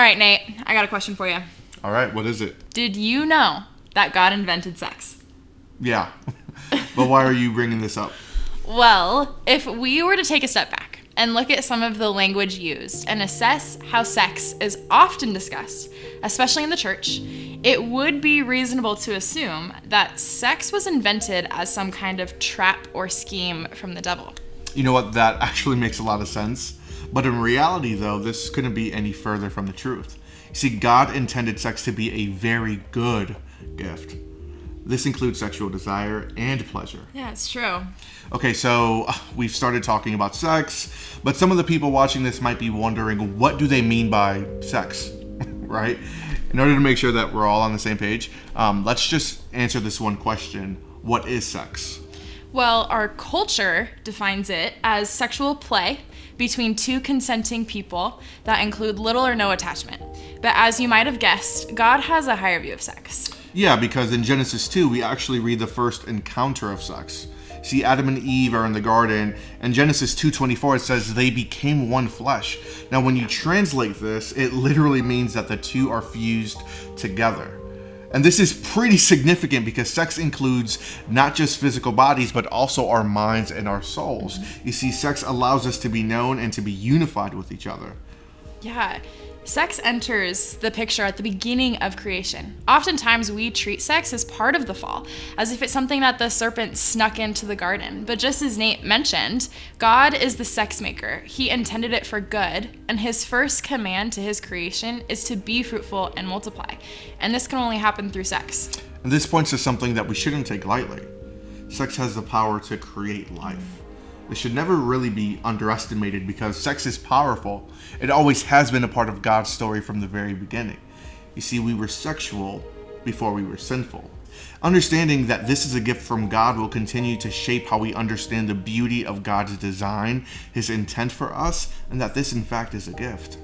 right, Nate, I got a question for you. All right, what is it? Did you know that God invented sex? Yeah, but why are you bringing this up? Well, if we were to take a step back and look at some of the language used and assess how sex is often discussed, especially in the church, it would be reasonable to assume that sex was invented as some kind of trap or scheme from the devil. You know what? That actually makes a lot of sense. But in reality, though, this couldn't be any further from the truth. You see, God intended sex to be a very good gift. This includes sexual desire and pleasure. Yeah, it's true. Okay, so we've started talking about sex, but some of the people watching this might be wondering, what do they mean by sex, right? In order to make sure that we're all on the same page, let's just answer this one question. What is sex? Well, our culture defines it as sexual play between two consenting people that include little or no attachment. But as you might have guessed, God has a higher view of sex. Yeah, because in Genesis 2, we actually read the first encounter of sex. See, Adam and Eve are in the garden, and Genesis 2:24, it says they became one flesh. Now, when you translate this, it literally means that the two are fused together. And this is pretty significant because sex includes not just physical bodies, but also our minds and our souls. You see, sex allows us to be known and to be unified with each other. Yeah. Sex enters the picture at the beginning of creation. Oftentimes we treat sex as part of the fall, as if it's something that the serpent snuck into the garden. But just as Nate mentioned, God is the sex maker. He intended it for good, and his first command to his creation is to be fruitful and multiply. And this can only happen through sex. And this points to something that we shouldn't take lightly. Sex has the power to create life. It should never really be underestimated because sex is powerful. It always has been a part of God's story from the very beginning. You see, we were sexual before we were sinful. Understanding that this is a gift from God will continue to shape how we understand the beauty of God's design, his intent for us, and that this in fact is a gift.